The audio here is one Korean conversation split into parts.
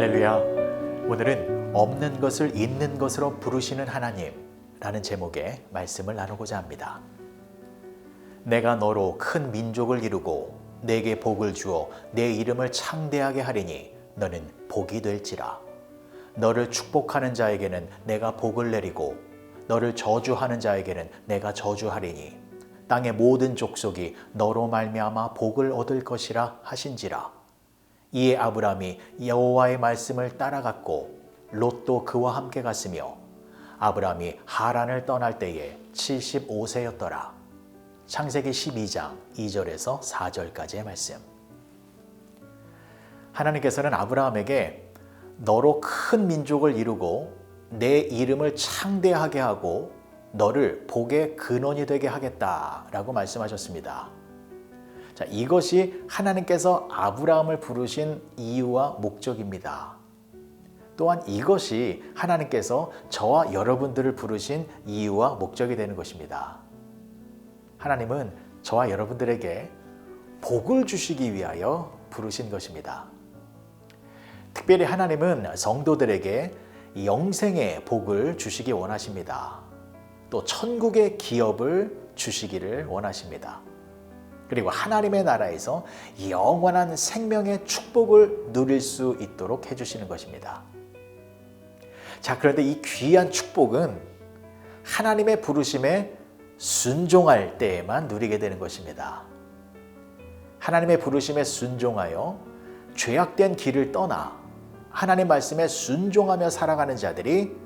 할렐루야. 오늘은 없는 것을 있는 것으로 부르시는 하나님라는 제목의 말씀을 나누고자 합니다. 내가 너로 큰 민족을 이루고 내게 복을 주어 내 이름을 창대하게 하리니 너는 복이 될지라. 너를 축복하는 자에게는 내가 복을 내리고 너를 저주하는 자에게는 내가 저주하리니 땅의 모든 족속이 너로 말미암아 복을 얻을 것이라 하신지라. 이에 아브람이 여호와의 말씀을 따라갔고 롯도 그와 함께 갔으며 아브람이 하란을 떠날 때에 75세였더라. 창세기 12장 2절에서 4절까지의 말씀. 하나님께서는 아브라함에게 너로 큰 민족을 이루고 내 이름을 창대하게 하고 너를 복의 근원이 되게 하겠다라고 말씀하셨습니다. 자, 이것이 하나님께서 아브라함을 부르신 이유와 목적입니다. 또한 이것이 하나님께서 저와 여러분들을 부르신 이유와 목적이 되는 것입니다. 하나님은 저와 여러분들에게 복을 주시기 위하여 부르신 것입니다. 특별히 하나님은 성도들에게 영생의 복을 주시기 원하십니다. 또 천국의 기업을 주시기를 원하십니다. 그리고 하나님의 나라에서 영원한 생명의 축복을 누릴 수 있도록 해주시는 것입니다. 자, 그런데 이 귀한 축복은 하나님의 부르심에 순종할 때에만 누리게 되는 것입니다. 하나님의 부르심에 순종하여 죄악된 길을 떠나 하나님 말씀에 순종하며 살아가는 자들이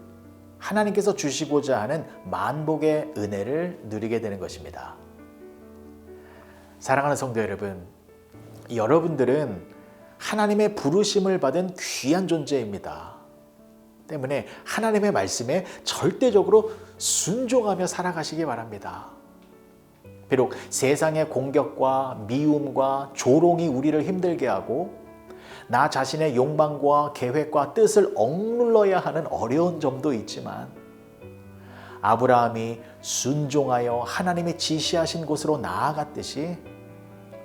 하나님께서 주시고자 하는 만복의 은혜를 누리게 되는 것입니다. 사랑하는 성도 여러분, 여러분들은 하나님의 부르심을 받은 귀한 존재입니다. 때문에 하나님의 말씀에 절대적으로 순종하며 살아가시기 바랍니다. 비록 세상의 공격과 미움과 조롱이 우리를 힘들게 하고 나 자신의 욕망과 계획과 뜻을 억눌러야 하는 어려운 점도 있지만 아브라함이 순종하여 하나님이 지시하신 곳으로 나아갔듯이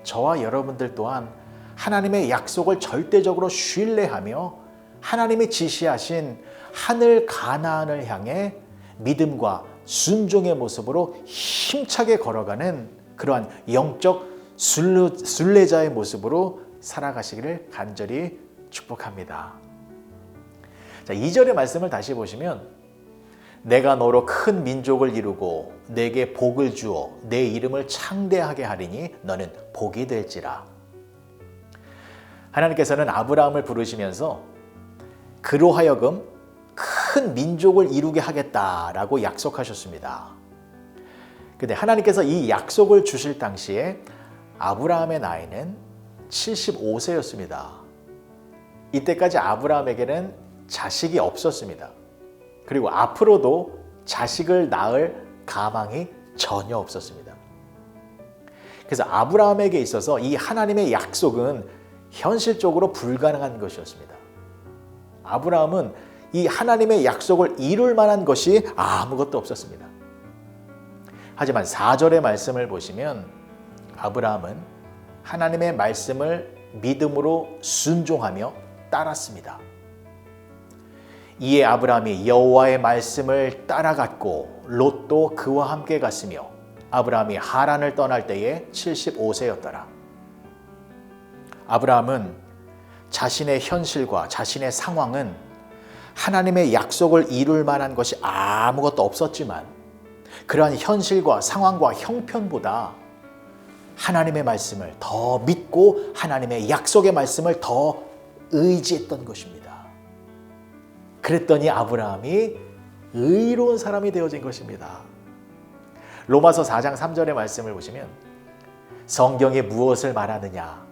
저와 여러분들 또한 하나님의 약속을 절대적으로 신뢰하며 하나님이 지시하신 하늘 가나안을 향해 믿음과 순종의 모습으로 힘차게 걸어가는 그러한 영적 순례자의 모습으로 살아가시기를 간절히 축복합니다. 자, 2절의 말씀을 다시 보시면 내가 너로 큰 민족을 이루고 내게 복을 주어 내 이름을 창대하게 하리니 너는 복이 될지라. 하나님께서는 아브라함을 부르시면서 그로 하여금 큰 민족을 이루게 하겠다라고 약속하셨습니다. 그런데 하나님께서 이 약속을 주실 당시에 아브라함의 나이는 75세였습니다. 이때까지 아브라함에게는 자식이 없었습니다. 그리고 앞으로도 자식을 낳을 가망이 전혀 없었습니다. 그래서 아브라함에게 있어서 이 하나님의 약속은 현실적으로 불가능한 것이었습니다. 아브라함은 이 하나님의 약속을 이룰 만한 것이 아무것도 없었습니다. 하지만 4절의 말씀을 보시면 아브라함은 하나님의 말씀을 믿음으로 순종하며 따랐습니다. 이에 아브라함이 여호와의 말씀을 따라갔고 롯도 그와 함께 갔으며 아브라함이 하란을 떠날 때에 75세였더라. 아브라함은 자신의 현실과 자신의 상황은 하나님의 약속을 이룰 만한 것이 아무것도 없었지만 그러한 현실과 상황과 형편보다 하나님의 말씀을 더 믿고 하나님의 약속의 말씀을 더 의지했던 것입니다. 그랬더니 아브라함이 의로운 사람이 되어진 것입니다. 로마서 4장 3절의 말씀을 보시면 성경이 무엇을 말하느냐?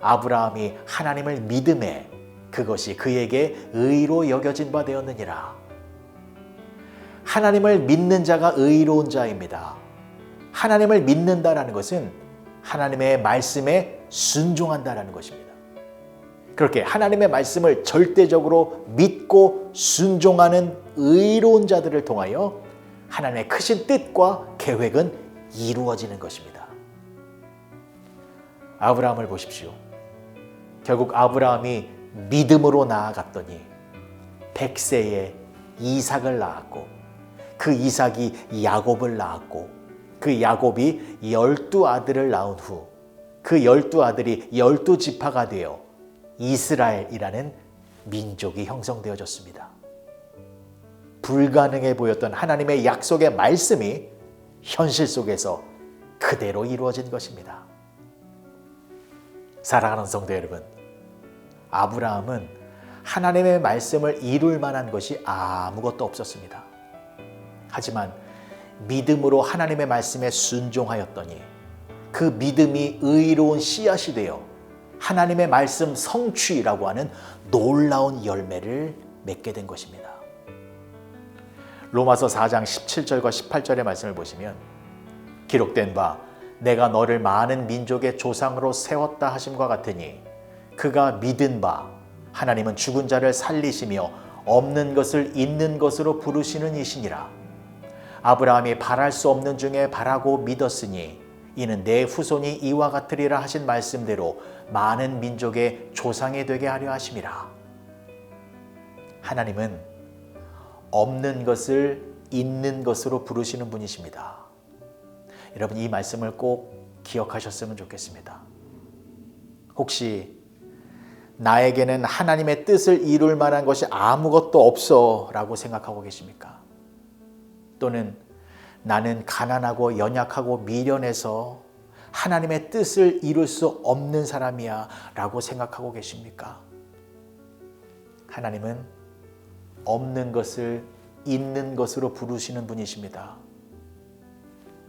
아브라함이 하나님을 믿음에 그것이 그에게 의로 여겨진 바 되었느니라. 하나님을 믿는 자가 의로운 자입니다. 하나님을 믿는다라는 것은 하나님의 말씀에 순종한다라는 것입니다. 그렇게 하나님의 말씀을 절대적으로 믿고 순종하는 의로운 자들을 통하여 하나님의 크신 뜻과 계획은 이루어지는 것입니다. 아브라함을 보십시오. 결국 아브라함이 믿음으로 나아갔더니 100세에 이삭을 낳았고 그 이삭이 야곱을 낳았고 그 야곱이 12아들을 낳은 후 그 12아들이 12지파가 되어 이스라엘이라는 민족이 형성되어졌습니다. 불가능해 보였던 하나님의 약속의 말씀이 현실 속에서 그대로 이루어진 것입니다. 사랑하는 성도 여러분, 아브라함은 하나님의 말씀을 이룰 만한 것이 아무것도 없었습니다. 하지만 믿음으로 하나님의 말씀에 순종하였더니 그 믿음이 의로운 씨앗이 되어 하나님의 말씀 성취라고 하는 놀라운 열매를 맺게 된 것입니다. 로마서 4장 17절과 18절의 말씀을 보시면 기록된 바 내가 너를 많은 민족의 조상으로 세웠다 하심과 같으니 그가 믿은 바 하나님은 죽은 자를 살리시며 없는 것을 있는 것으로 부르시는 이시니라. 아브라함이 바랄 수 없는 중에 바라고 믿었으니 이는 내 후손이 이와 같으리라 하신 말씀대로 많은 민족의 조상이 되게 하려 하심이라. 하나님은 없는 것을 있는 것으로 부르시는 분이십니다. 여러분, 이 말씀을 꼭 기억하셨으면 좋겠습니다. 혹시 나에게는 하나님의 뜻을 이룰 만한 것이 아무것도 없어 라고 생각하고 계십니까? 또는 나는 가난하고 연약하고 미련해서 하나님의 뜻을 이룰 수 없는 사람이야 라고 생각하고 계십니까? 하나님은 없는 것을 있는 것으로 부르시는 분이십니다.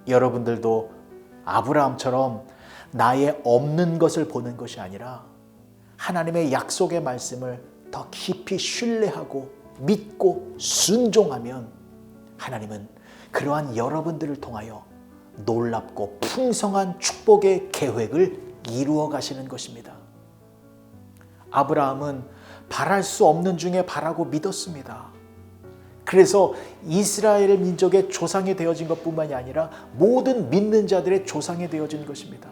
여러분들도 아브라함처럼 나의 없는 것을 보는 것이 아니라 하나님의 약속의 말씀을 더 깊이 신뢰하고 믿고 순종하면 하나님은 그러한 여러분들을 통하여 놀랍고 풍성한 축복의 계획을 이루어 가시는 것입니다. 아브라함은 바랄 수 없는 중에 바라고 믿었습니다. 그래서 이스라엘 민족의 조상이 되어진 것뿐만이 아니라 모든 믿는 자들의 조상이 되어진 것입니다.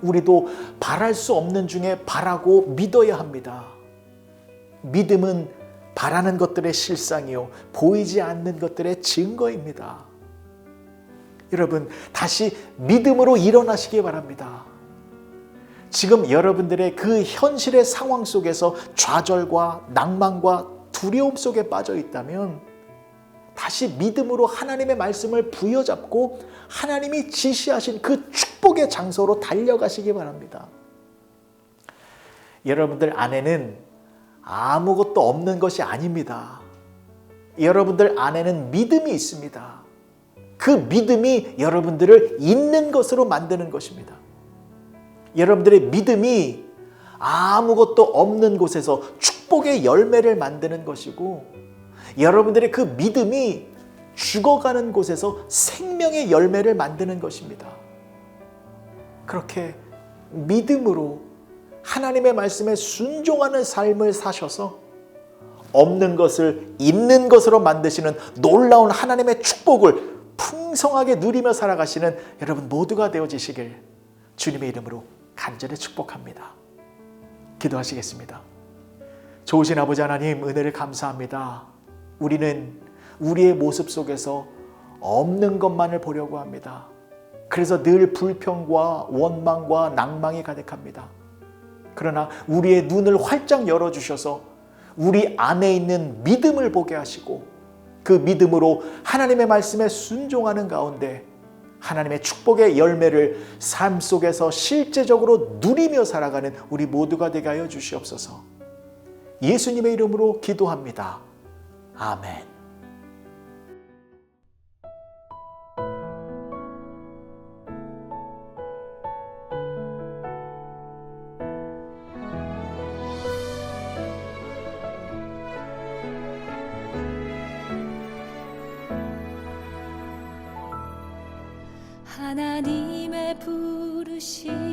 우리도 바랄 수 없는 중에 바라고 믿어야 합니다. 믿음은 바라는 것들의 실상이요 보이지 않는 것들의 증거입니다. 여러분, 다시 믿음으로 일어나시기 바랍니다. 지금 여러분들의 그 현실의 상황 속에서 좌절과 낭만과 두려움 속에 빠져 있다면 다시 믿음으로 하나님의 말씀을 부여잡고 하나님이 지시하신 그 축복의 장소로 달려가시기 바랍니다. 여러분들 안에는 아무것도 없는 것이 아닙니다. 여러분들 안에는 믿음이 있습니다. 그 믿음이 여러분들을 있는 것으로 만드는 것입니다. 여러분들의 믿음이 아무것도 없는 곳에서 축복의 열매를 만드는 것이고 여러분들의 그 믿음이 죽어가는 곳에서 생명의 열매를 만드는 것입니다. 그렇게 믿음으로 하나님의 말씀에 순종하는 삶을 사셔서 없는 것을 있는 것으로 만드시는 놀라운 하나님의 축복을 풍성하게 누리며 살아가시는 여러분 모두가 되어지시길 주님의 이름으로 간절히 축복합니다. 기도하시겠습니다. 좋으신 아버지 하나님, 은혜를 감사합니다. 우리는 우리의 모습 속에서 없는 것만을 보려고 합니다. 그래서 늘 불평과 원망과 낭망이 가득합니다. 그러나 우리의 눈을 활짝 열어주셔서 우리 안에 있는 믿음을 보게 하시고 그 믿음으로 하나님의 말씀에 순종하는 가운데 하나님의 축복의 열매를 삶 속에서 실제적으로 누리며 살아가는 우리 모두가 되게 하여 주시옵소서. 예수님의 이름으로 기도합니다. 아멘. 하나님의 부르심에는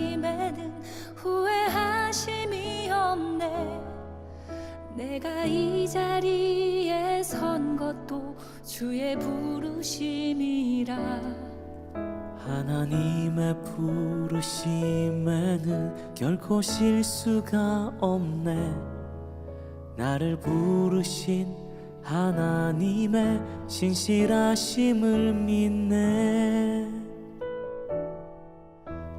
후회하심이 없네. 내가 이 자리에 선 것도 주의 부르심이라. 하나님의 부르심에는 결코 실수가 없네. 나를 부르신 하나님의 신실하심을 믿네.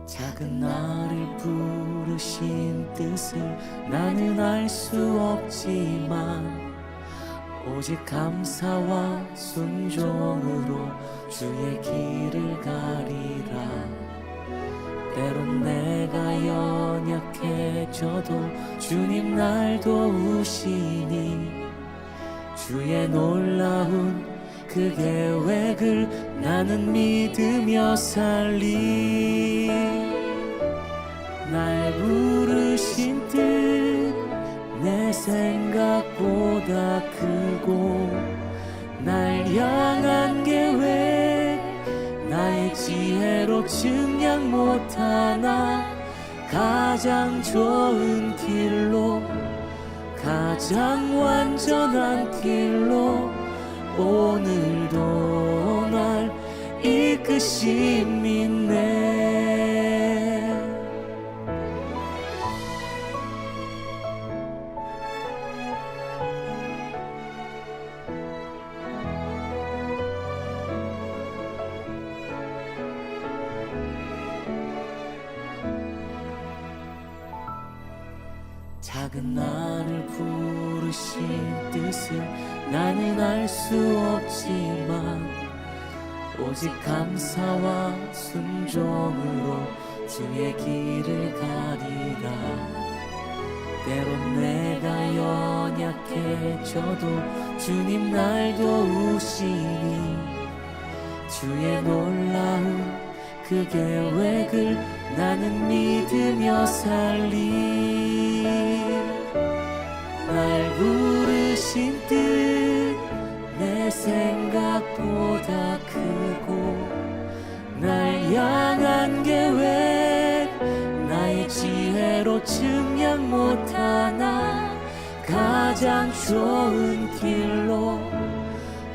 작은 나를 부르신 뜻을 나는 알 수 없지만 오직 감사와 순종으로 주의 길을 가리라. 때론 내가 연약해져도 주님 날 도우시니 주의 놀라운 그 계획을 나는 믿으며 살리. 날 부르신 뜻 내 생각보다 크고 날 향한 계획 나의 지혜로 증량 못하나 가장 좋은 길로 가장 완전한 길로 오늘도 날 이끄심 있네. 작은 나를 부르신 뜻을 나는 알 수 없지만 오직 감사와 순종으로 주의 길을 가리라. 때론 내가 연약해져도 주님 날 도우시니 주의 놀라운 그 계획을 나는 믿으며 살리. 날 부르신 뜻 내 생각보다 크고 날 향한 계획 나의 지혜로 증량 못하나 가장 좋은 길로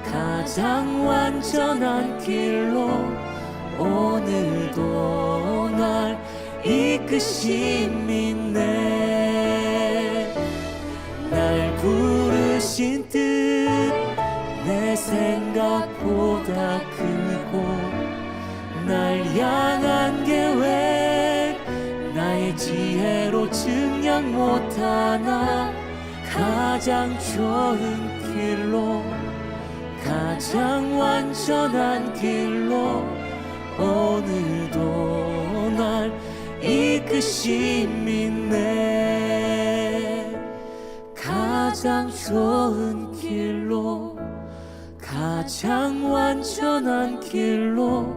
가장 완전한 길로 오늘도 날 이끄심 있네. 날 부르신 뜻 내 생각보다 크고 날 향한 계획 나의 지혜로 증량 못하나 가장 좋은 길로 가장 완전한 길로 오늘도 날 이끄심 있네. 가장 좋은 길로 가장 완전한 길로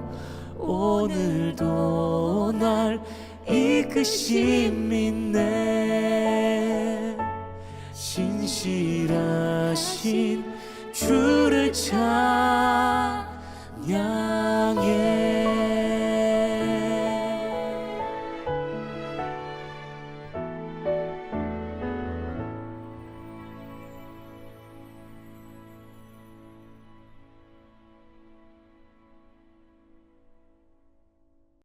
오늘도 날 이끄심 있네. 신실하신 주를 찾아